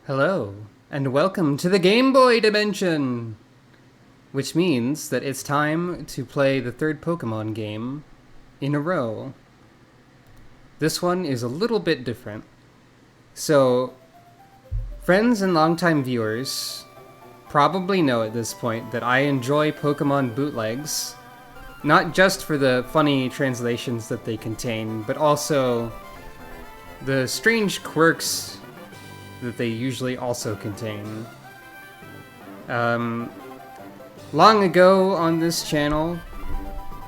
Hello, and welcome to the Game Boy dimension! Which means that it's time to play the third Pokemon game in a row. This one is a little bit different. So, friends and longtime viewers probably know at this point that I enjoy Pokemon bootlegs, not just for the funny translations that they contain, but also the strange quirks that they usually also contain. Long ago on this channel,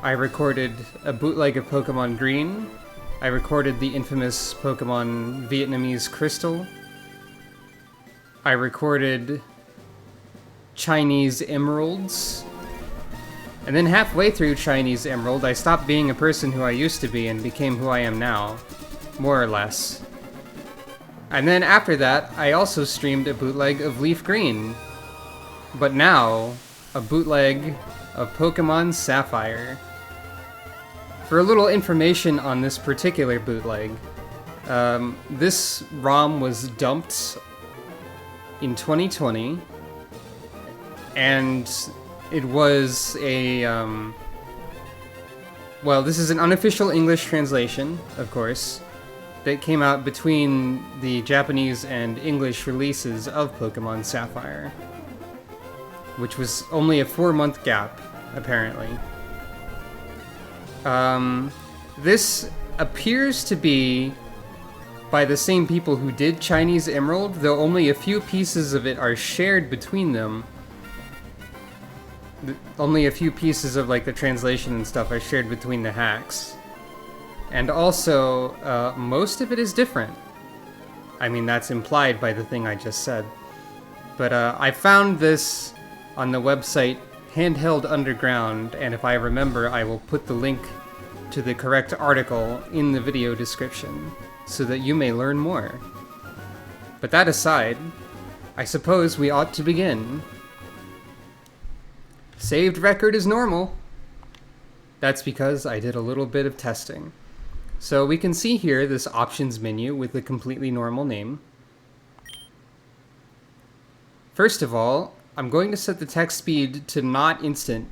I recorded a bootleg of Pokemon Green. I recorded the infamous Pokemon Vietnamese Crystal. I recorded Chinese Emeralds. And then halfway through Chinese Emerald, I stopped being a person who I used to be and became who I am now. More or less. And then after that, I also streamed a bootleg of Leaf Green. But now, a bootleg of Pokemon Sapphire. For a little information on this particular bootleg, this ROM was dumped in 2020, and it was a, well, this is an unofficial English translation, of course, that came out between the Japanese and English releases of Pokemon Sapphire, which was only a 4-month gap, apparently. This appears to be by the same people who did Chinese Emerald, though only a few pieces of it are shared between them. Only a few pieces of like the translation and stuff are shared between the hacks. And also, most of it is different. I mean, that's implied by the thing I just said. But I found this on the website Handheld Underground, and if I remember, I will put the link to the correct article in the video description, so that you may learn more. But that aside, I suppose we ought to begin. Saved record is normal. That's because I did a little bit of testing. So we can see here this options menu with a completely normal name. First of all, I'm going to set the text speed to not instant,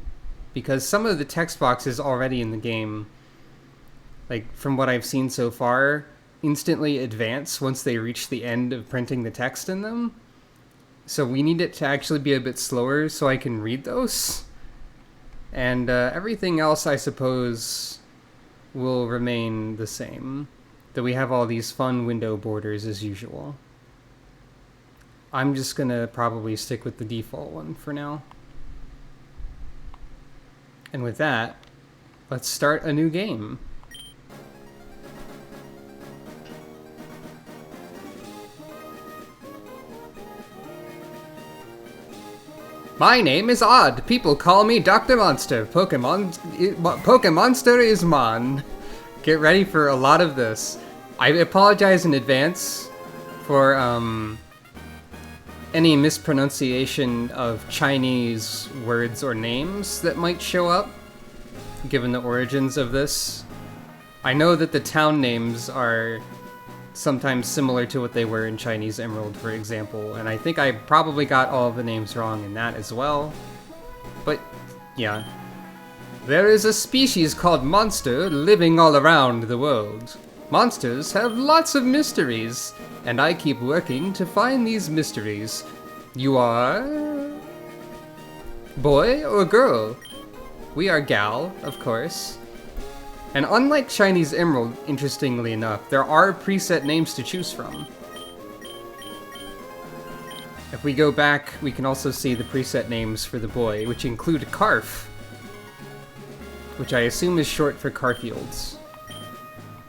because some of the text boxes already in the game, like from what I've seen so far, instantly advance once they reach the end of printing the text in them. So we need it to actually be a bit slower so I can read those. And everything else, I suppose, will remain the same, though we have all these fun window borders as usual. I'm just gonna probably stick with the default one for now. And with that, let's start a new game. My name is Odd. People call me Dr. Monster. Pokemonster is man. Get ready for a lot of this. I apologize in advance for any mispronunciation of Chinese words or names that might show up, given the origins of this. I know that the town names are sometimes similar to what they were in Chinese Emerald, for example, and I think I probably got all of the names wrong in that as well. But, yeah. There is a species called monster living all around the world. Monsters have lots of mysteries, and I keep working to find these mysteries. You are... boy or girl? We are gal, of course. And unlike Chinese Emerald, interestingly enough, there are preset names to choose from. If we go back, we can also see the preset names for the boy, which include Carf, which I assume is short for Carfields.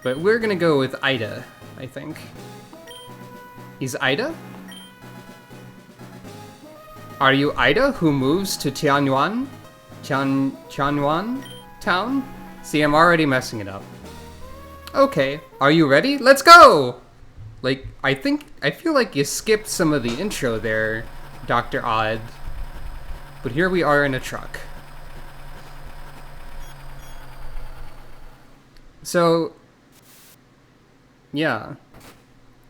But we're gonna go with Ida, I think. Is Ida? Are you Ida who moves to Tianyuan? Tianyuan town? See, I'm already messing it up. Okay, are you ready? Let's go! Like, I feel like you skipped some of the intro there, Dr. Odd. But here we are in a truck. So, yeah.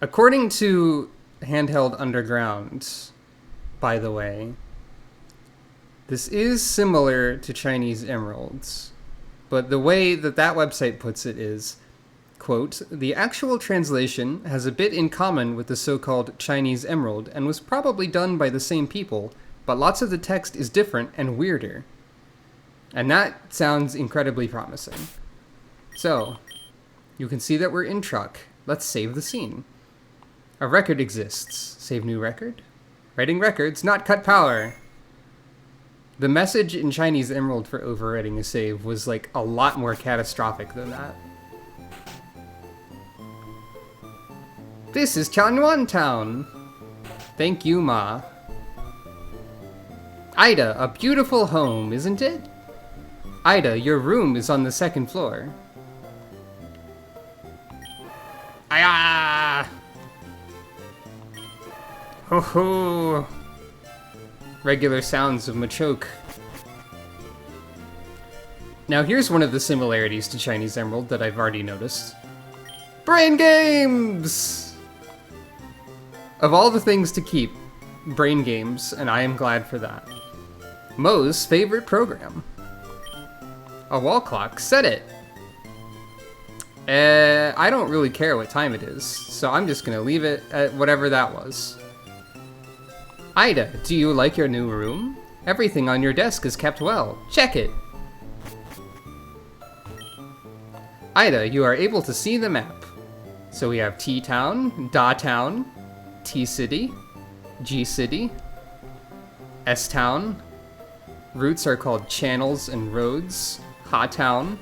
According to handheld underground, by the way. This is similar to Chinese emeralds, but the way that website puts it is, quote, "The actual translation has a bit in common with the so-called Chinese emerald and was probably done by the same people, but lots of the text is different and weirder." And that sounds incredibly promising. So, you can see that we're in truck. Let's save the scene. A record exists. Save new record? Writing records, not cut power. The message in Chinese Emerald for overwriting a save was like a lot more catastrophic than that. This is Tianyuan Town. Thank you, Ma. Ida, a beautiful home, isn't it? Ida, your room is on the second floor. Aya! Ho ho! Regular sounds of Machoke. Now here's one of the similarities to Chinese Emerald that I've already noticed. Brain games! Of all the things to keep, brain games, and I am glad for that. Mo's favorite program. A wall clock, set it. I don't really care what time it is, so I'm just gonna leave it at whatever that was. Ida, do you like your new room? Everything on your desk is kept well. Check it. Ida, you are able to see the map. So we have T-Town, Da-Town, T-City, G-City, S-Town. Routes are called channels and roads. Ha-Town,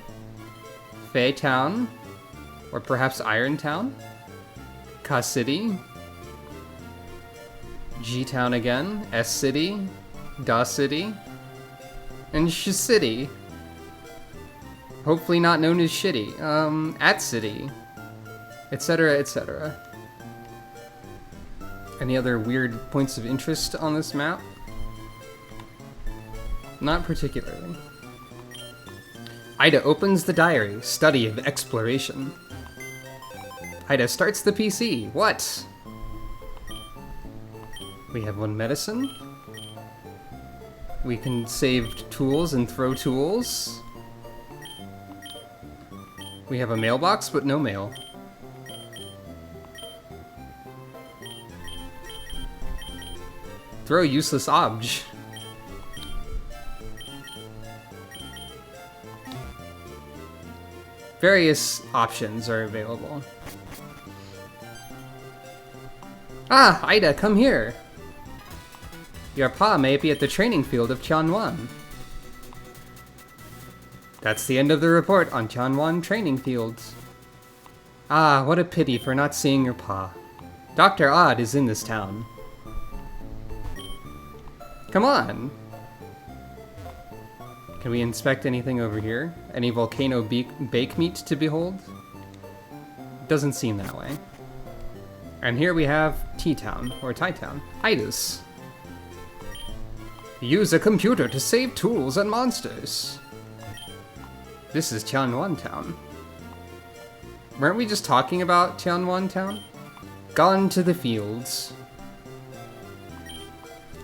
Fei-Town, or perhaps Iron Town, Ka-City, G-Town again, S-City, Da-City, and Sh-City. Hopefully not known as Shitty. At-City, etc., etc. Any other weird points of interest on this map? Not particularly. Ida opens the diary, study of exploration. Ida starts the PC, what? We have one medicine. We can save tools and throw tools. We have a mailbox, but no mail. Throw useless obj. Various options are available. Ah, Ida, come here. Your pa may be at the training field of Tianyuan. That's the end of the report on Tianyuan training fields. Ah, what a pity for not seeing your pa. Dr. Odd is in this town. Come on. Can we inspect anything over here? Any volcano bake meat to behold? Doesn't seem that way. And here we have T-Town, or Tai-Town. Idas. Use a computer to save tools and monsters. This is Tianyuan Town. Weren't we just talking about Tianyuan Town? Gone to the fields.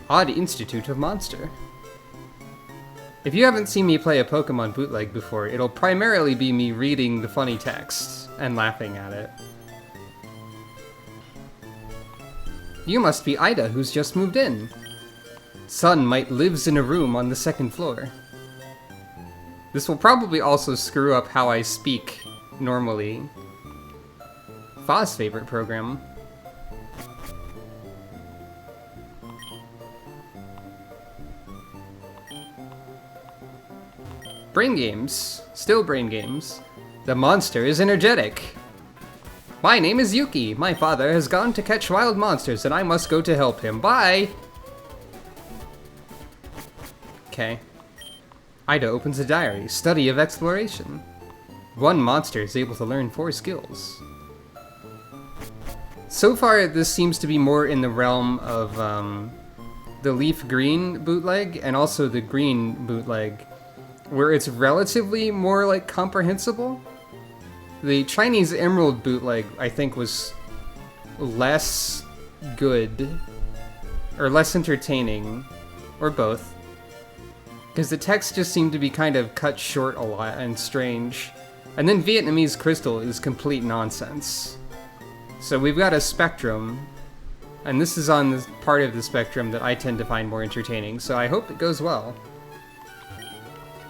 Odd Institute of Monster. If you haven't seen me play a Pokémon bootleg before, it'll primarily be me reading the funny text and laughing at it. You must be Ida, who's just moved in. Son might lives in a room on the second floor. This will probably also screw up how I speak normally. Fa's favorite program. Brain games. Still brain games. The monster is energetic. My name is Yuki. My father has gone to catch wild monsters and I must go to help him. Bye! Okay. Ida opens a diary. Study of exploration. One monster is able to learn 4 skills. So far, this seems to be more in the realm of the Leaf Green bootleg and also the Green bootleg, where it's relatively more like comprehensible. The Chinese Emerald bootleg, I think, was less good, or less entertaining, or both. Because the text just seemed to be kind of cut short a lot and strange. And then Vietnamese Crystal is complete nonsense. So we've got a spectrum, and this is on the part of the spectrum that I tend to find more entertaining, so I hope it goes well.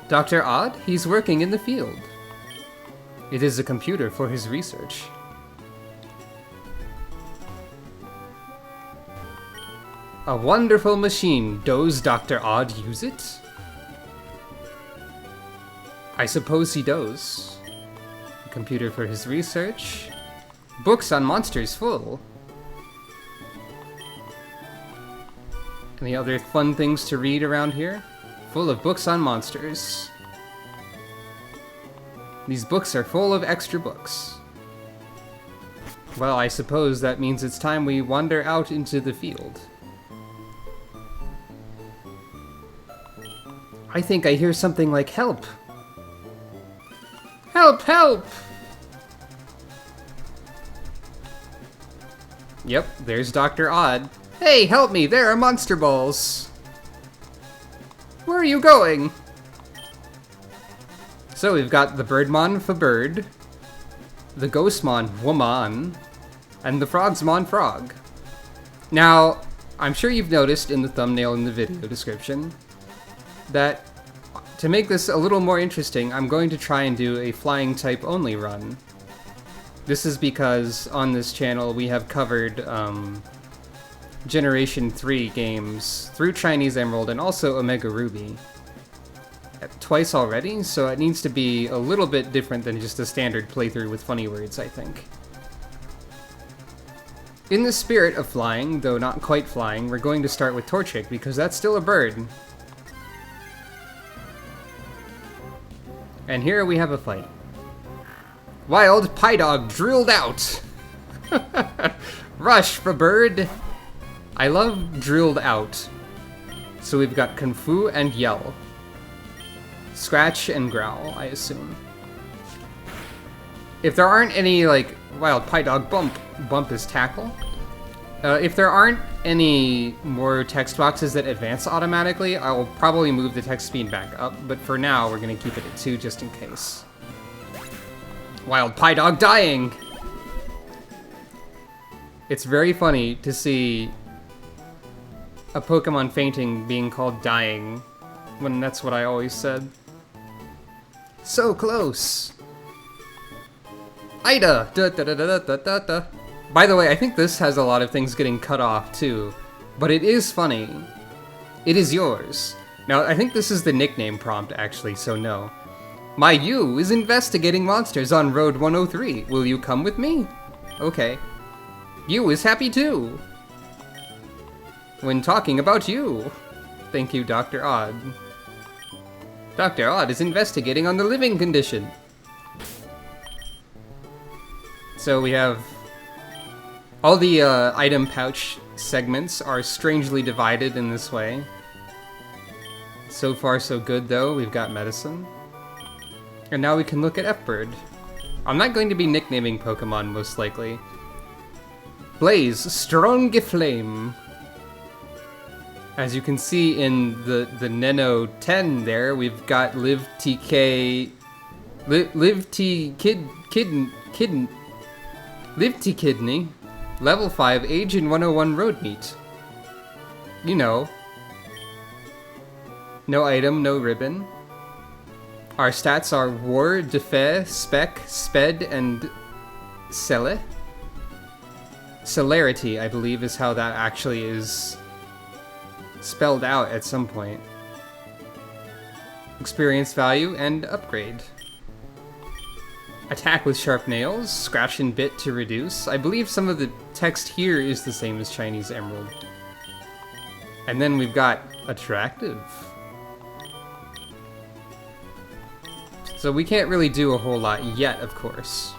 Dr. Odd, he's working in the field. It is a computer for his research. A wonderful machine. Does Dr. Odd use it? I suppose he does. A computer for his research. Books on monsters full. Any other fun things to read around here? Full of books on monsters. These books are full of extra books. Well, I suppose that means it's time we wander out into the field. I think I hear something like help. Help, help! Yep, there's Dr. Odd. Hey, help me, there are monster balls! Where are you going? So we've got the Birdmon for bird, the Ghostmon woman, and the Frogsmon frog. Now, I'm sure you've noticed in the thumbnail in the video description that to make this a little more interesting, I'm going to try and do a flying type only run. This is because on this channel we have covered Generation 3 games through Chinese Emerald and also Omega Ruby twice already, so it needs to be a little bit different than just a standard playthrough with funny words, I think. In the spirit of flying, though not quite flying, we're going to start with Torchic because that's still a bird. And here we have a fight. Wild Pydog drilled out! Rush for bird! I love drilled out. So we've got Kung Fu and Yell. Scratch and Growl, I assume. If there aren't any, like, Wild Pydog bump is tackle. If there aren't any more text boxes that advance automatically, I'll probably move the text speed back up, but for now we're gonna keep it at 2 just in case. Wild Pydog dying! It's very funny to see a Pokemon fainting being called dying, when that's what I always said. So close! Ida! Da, da, da, da, da, da, da. By the way, I think this has a lot of things getting cut off too, but it is funny. It is yours. Now, I think this is the nickname prompt actually, so no. My you is investigating monsters on Road 103. Will you come with me? Okay. You is happy too. When talking about you. Thank you, Dr. Odd. Dr. Odd is investigating on the living condition. So we have all the item pouch segments are strangely divided in this way. So far so good though, we've got medicine. And now we can look at F-Bird. I'm not going to be nicknaming Pokemon most likely. Blaze, strong flame. As you can see in the Neno 10 there, we've got Live TK... Live T Kidney. Level 5, Age in 101 Road Meet. You know. No item, no ribbon. Our stats are War, Defe, Spec, Sped, and Cele. Celerity, I believe, is how that actually is spelled out at some point. Experience value and upgrade. Attack with sharp nails, scratch and bit to reduce. I believe some of the text here is the same as Chinese Emerald. And then we've got attractive. So we can't really do a whole lot yet, of course.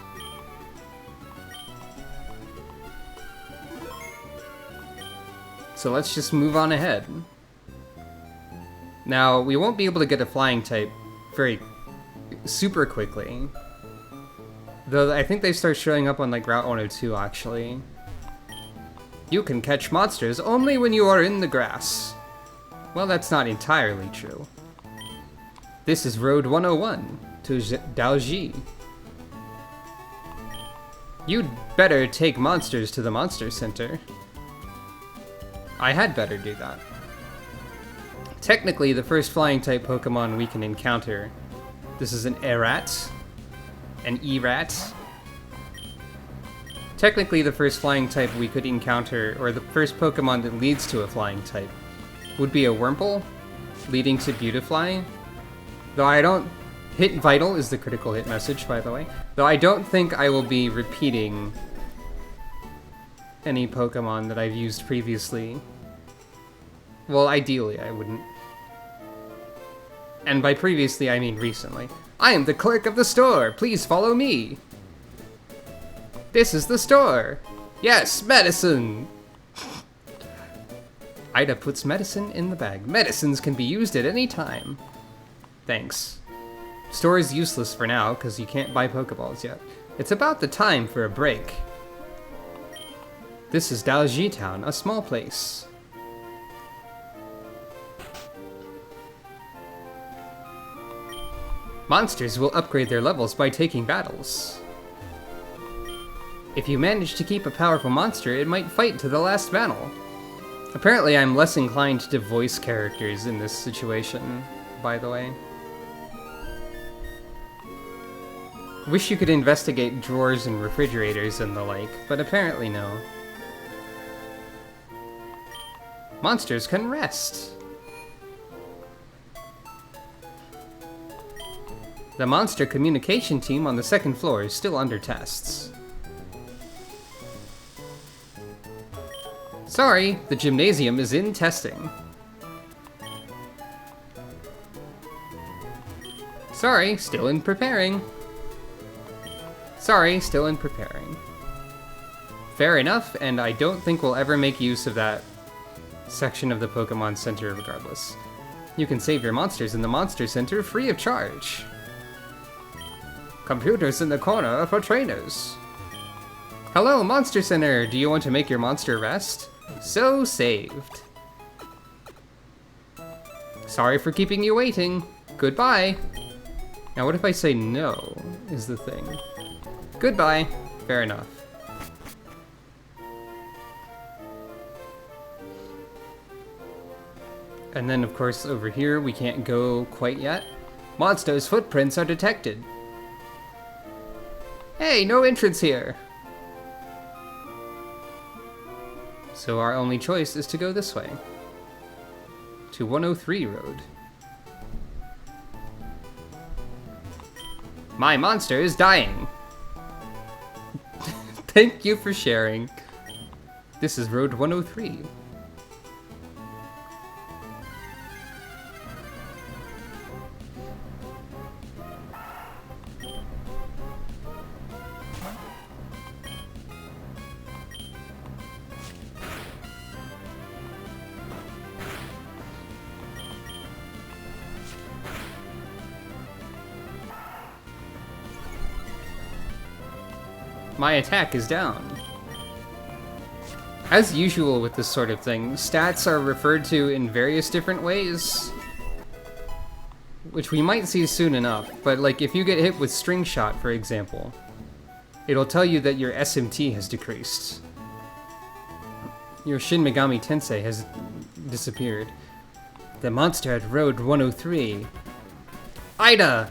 So let's just move on ahead. Now, we won't be able to get a flying type super quickly. Though I think they start showing up on like Route 102 actually. You can catch monsters only when you are in the grass. Well, that's not entirely true. This is Road 101 to Daoji. You'd better take monsters to the Monster Center. I had better do that. Technically, the first flying-type Pokemon we can encounter. This is an Erat, an Erat. Technically, the first flying type we could encounter, or the first Pokemon that leads to a flying type, would be a Wurmple, leading to Beautifly. Though I don't... Hit Vital is the critical hit message, by the way. Though I don't think I will be repeating any Pokemon that I've used previously. Well, ideally, I wouldn't. And by previously, I mean recently. I am the clerk of the store! Please follow me! This is the store! Yes, medicine! Ida puts medicine in the bag. Medicines can be used at any time. Thanks. Store is useless for now, because you can't buy Pokeballs yet. It's about the time for a break. This is Daoji Town, a small place. Monsters will upgrade their levels by taking battles. If you manage to keep a powerful monster, it might fight to the last battle. Apparently, I'm less inclined to voice characters in this situation, by the way. Wish you could investigate drawers and refrigerators and the like, but apparently no. Monsters can rest. The monster communication team on the second floor is still under tests. Sorry, the gymnasium is in testing. Sorry, still in preparing. Sorry, still in preparing. Fair enough, and I don't think we'll ever make use of that section of the Pokemon Center regardless. You can save your monsters in the Monster Center free of charge. Computers in the corner for trainers. Hello, Monster Center! Do you want to make your monster rest? So saved. Sorry for keeping you waiting. Goodbye. Now what if I say no, is the thing. Goodbye. Fair enough. And then, of course, over here, we can't go quite yet. Monster's footprints are detected. Hey, no entrance here! So our only choice is to go this way. To 103 Road. My monster is dying! Thank you for sharing. This is Road 103. My attack is down. As usual with this sort of thing, stats are referred to in various different ways, which we might see soon enough, but like if you get hit with String Shot, for example, it'll tell you that your SMT has decreased. Your Shin Megami Tensei has disappeared. The monster at Road 103. Ida!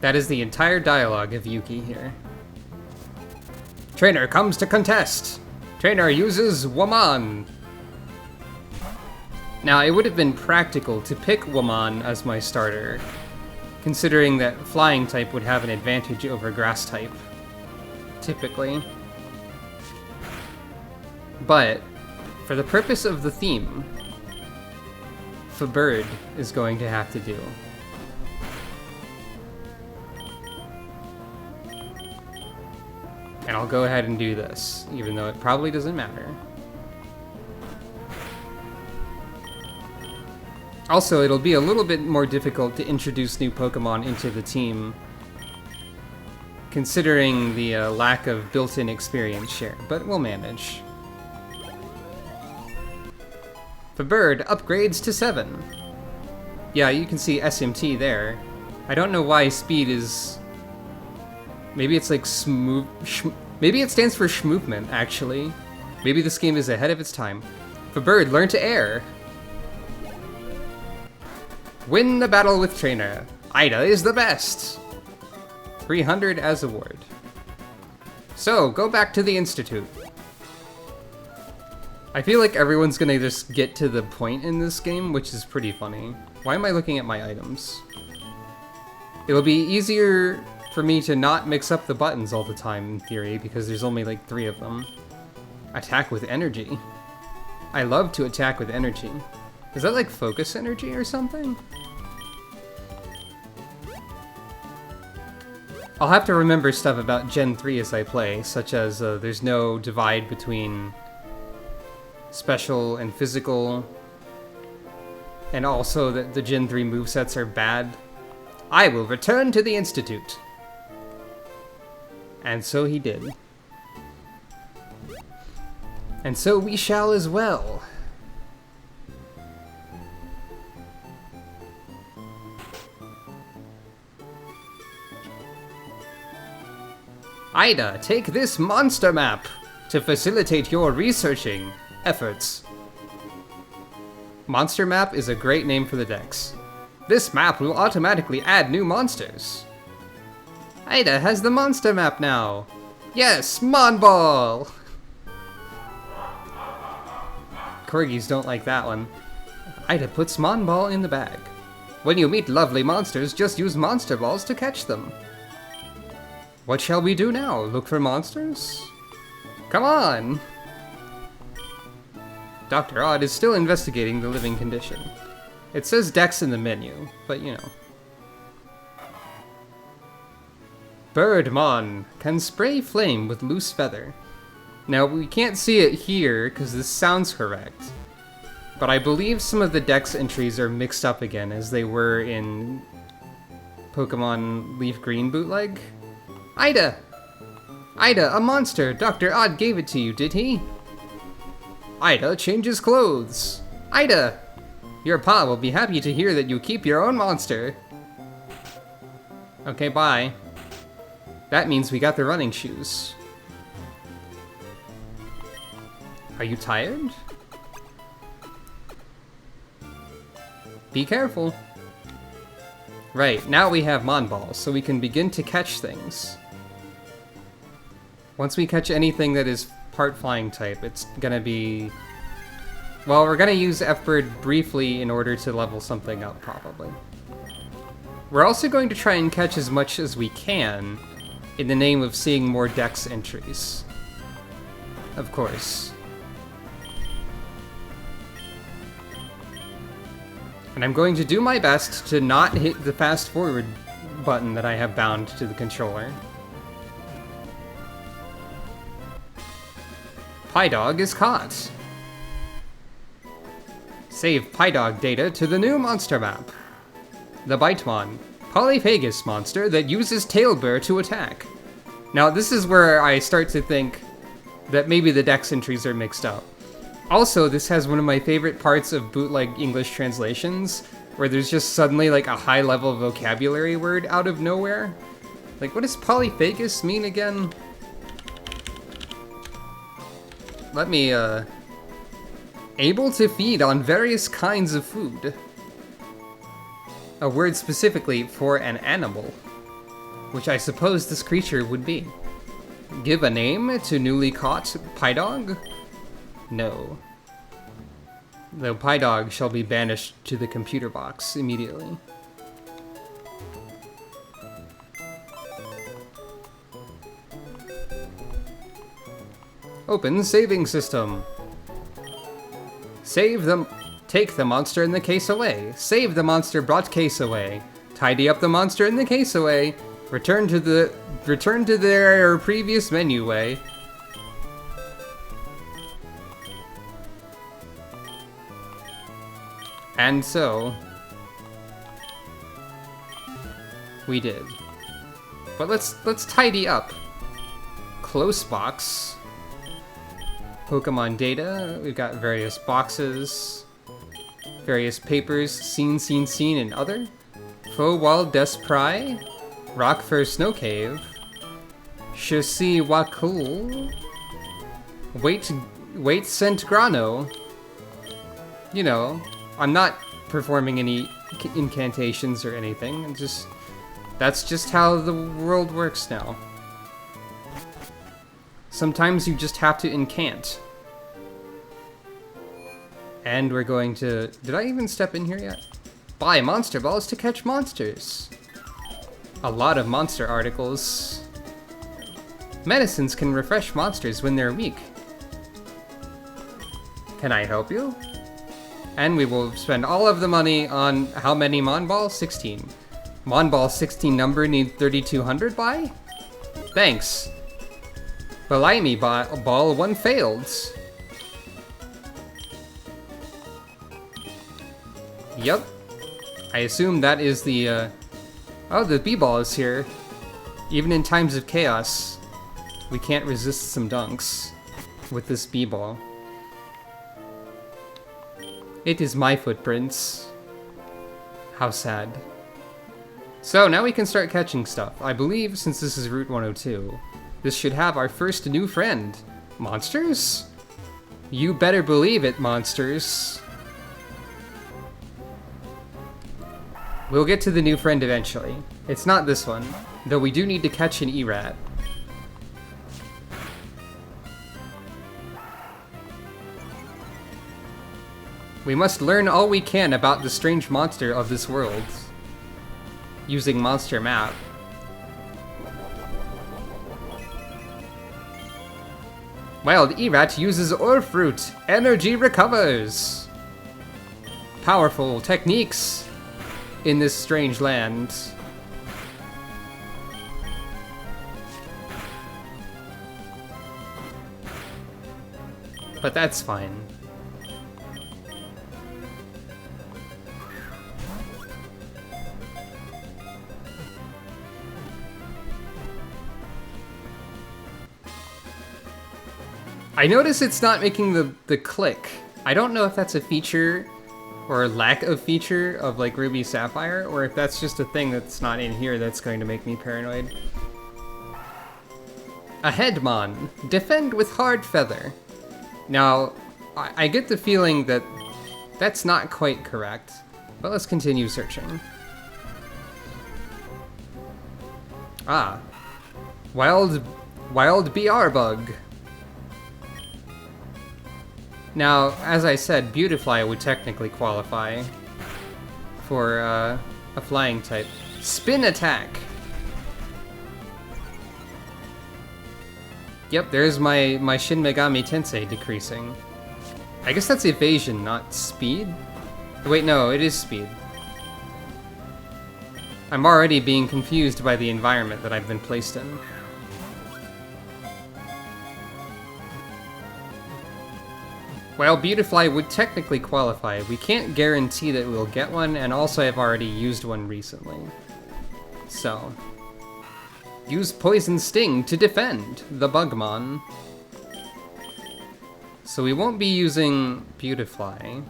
That is the entire dialogue of Yuki here. Trainer comes to contest! Trainer uses Woman! Now, it would have been practical to pick Woman as my starter, considering that Flying type would have an advantage over Grass type, typically. But, for the purpose of the theme, Bird is going to have to do. And I'll go ahead and do this, even though it probably doesn't matter. Also, it'll be a little bit more difficult to introduce new Pokemon into the team considering the lack of built-in experience share, but we'll manage. The bird upgrades to 7. Yeah, you can see SMT there. I don't know why speed is... Maybe it's like smooth... Maybe it stands for schmovement, actually. Maybe this game is ahead of its time. The bird learned to air. Win the battle with trainer. Ida is the best. 300 as award. So, go back to the Institute. I feel like everyone's gonna just get to the point in this game, which is pretty funny. Why am I looking at my items? It'll be easier for me to not mix up the buttons all the time, in theory, because there's only like 3 of them. Attack with energy. I love to attack with energy. Is that like focus energy or something? I'll have to remember stuff about Gen 3 as I play, such as there's no divide between special and physical, and also that the Gen 3 movesets are bad. I will return to the Institute. And so he did. And so we shall as well. Ida, take this monster map to facilitate your researching efforts. Monster map is a great name for the dex. This map will automatically add new monsters. Ida has the monster map now. Yes, Monball! Corgis don't like that one. Ida puts Monball in the bag. When you meet lovely monsters, just use monster balls to catch them. What shall we do now? Look for monsters? Come on! Dr. Odd is still investigating the living condition. It says Dex in the menu, but you know. Birdmon can spray flame with loose feather. Now, we can't see it here because this sounds correct, but I believe some of the Dex entries are mixed up again as they were in Pokemon Leaf Green Bootleg. Ida! Ida, a monster! Dr. Odd gave it to you, did he? Ida changes clothes! Ida! Your pa will be happy to hear that you keep your own monster. Okay, bye. That means we got the running shoes. Are you tired? Be careful. Right, now we have Monballs, so we can begin to catch things. Once we catch anything that is part flying type, it's gonna be... Well, we're gonna use F-Bird briefly in order to level something up, probably. We're also going to try and catch as much as we can in the name of seeing more Dex entries. Of course. And I'm going to do my best to not hit the fast forward button that I have bound to the controller. Pydog is caught. Save Pydog data to the new monster map. The Bitemon, Polyphagus monster that uses Tailbur to attack. Now this is where I start to think that maybe the Dex entries are mixed up. Also, this has one of my favorite parts of bootleg English translations, where there's just suddenly like a high-level vocabulary word out of nowhere. Like, what does Polyphagus mean again? Let me, able to feed on various kinds of food. A word specifically for an animal, which I suppose this creature would be. Give a name to newly caught Pydog? No. The Pydog shall be banished to the computer box immediately. Open saving system. Save them. Take the monster in the case away. Save the monster brought case away. Tidy up the monster in the case away. Return to their previous menu way. And so we did. But let's tidy up. Close box. Pokemon data. We've got various boxes. Various papers. Seen, and other. Faux Wild Despri. Rock for Snow Cave. Chassis Wakul. Wait Sent Grano. You know, I'm not performing any incantations or anything. That's just how the world works now. Sometimes you just have to incant. And we're going to... Did I even step in here yet? Buy monster balls to catch monsters. A lot of monster articles. Medicines can refresh monsters when they're weak. Can I help you? And we will spend all of the money on how many Mon Balls? 16. Mon Ball 16 number need 3200 buy? Thanks. Blimey ball 1 failed. Yep. I assume that is the, Oh, the B-ball is here. Even in times of chaos, we can't resist some dunks with this B-ball. It is my footprints. How sad. So now we can start catching stuff. I believe since this is Route 102, this should have our first new friend. Monsters? You better believe it, monsters. We'll get to the new friend eventually. It's not this one, though we do need to catch an E-Rat. We must learn all we can about the strange monster of this world. Using Monster Map. Wild E-Rat uses Ore Fruit. Energy recovers. Powerful techniques in this strange land. But that's fine. I notice it's not making the click. I don't know if that's a feature or lack of feature of like Ruby Sapphire, or if that's just a thing that's not in here that's going to make me paranoid. A Headmon. Defend with Hard Feather. Now, I get the feeling that that's not quite correct, but let's continue searching. Ah. Wild BR Bug. Now, as I said, Beautifly would technically qualify for a flying type. Spin Attack! Yep, there's my Shin Megami Tensei decreasing. I guess that's evasion, not speed? Wait, no, it is speed. I'm already being confused by the environment that I've been placed in. While Beautifly would technically qualify, we can't guarantee that we'll get one, and also I've already used one recently. So, use Poison Sting to defend the Bugmon. So we won't be using Beautifly.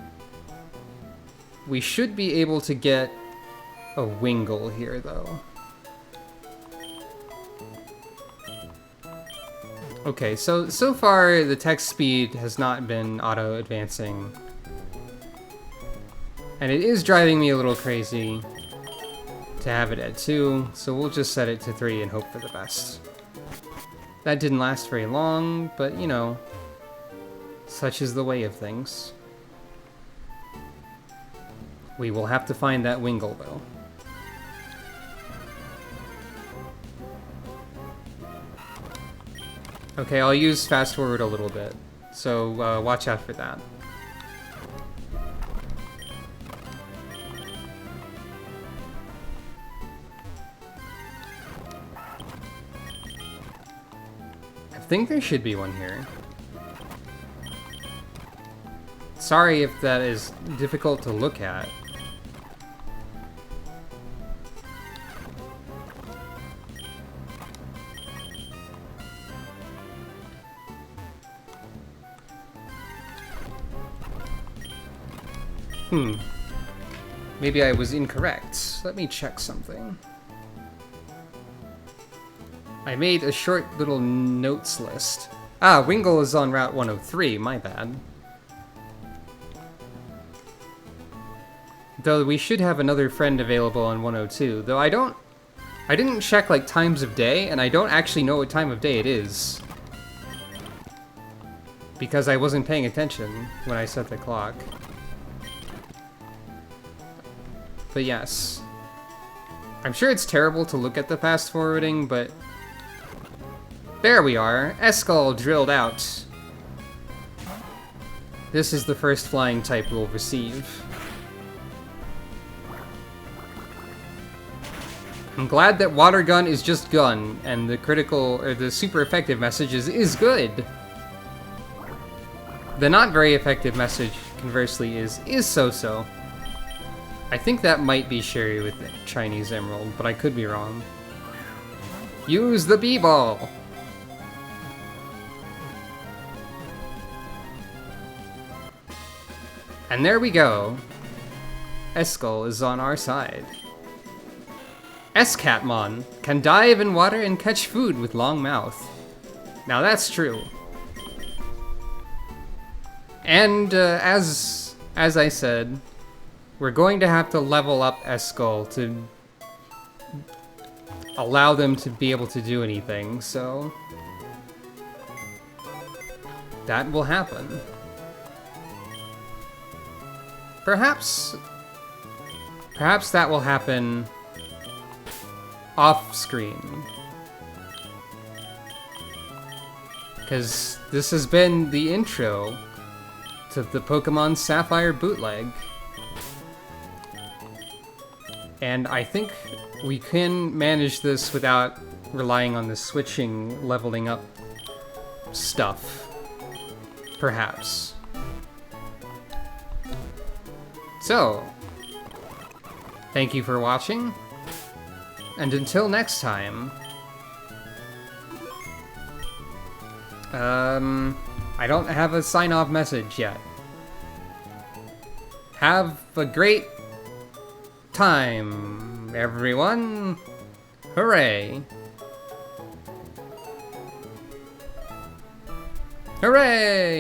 We should be able to get a Wingull here, though. Okay, so far the text speed has not been auto-advancing. And it is driving me a little crazy to have it at 2, so we'll just set it to 3 and hope for the best. That didn't last very long, but you know, such is the way of things. We will have to find that Wingull, though. Okay, I'll use fast forward a little bit, so watch out for that. I think there should be one here. Sorry if that is difficult to look at. Maybe I was incorrect. Let me check something. I made a short little notes list. Ah, Wingle is on Route 103, my bad. Though we should have another friend available on 102, though I didn't check like times of day, and I don't actually know what time of day it is. Because I wasn't paying attention when I set the clock. But yes. I'm sure it's terrible to look at the fast forwarding, but... There we are! Eskull drilled out. This is the first flying type we'll receive. I'm glad that water gun is just gun, and the critical, or the super effective message is good. The not very effective message, conversely, is so-so. I think that might be Sherry with the Chinese Emerald, but I could be wrong. Use the B-ball! And there we go. Eskull is on our side. Escatmon can dive in water and catch food with long mouth. Now that's true. And as I said, we're going to have to level up Eskull to allow them to be able to do anything, so that will happen. Perhaps that will happen off-screen. Because this has been the intro to the Pokémon Sapphire Bootleg. And I think we can manage this without relying on the switching, leveling up stuff. Perhaps. So, thank you for watching, and until next time, I don't have a sign-off message yet. Have a great time, everyone! Hooray! Hooray!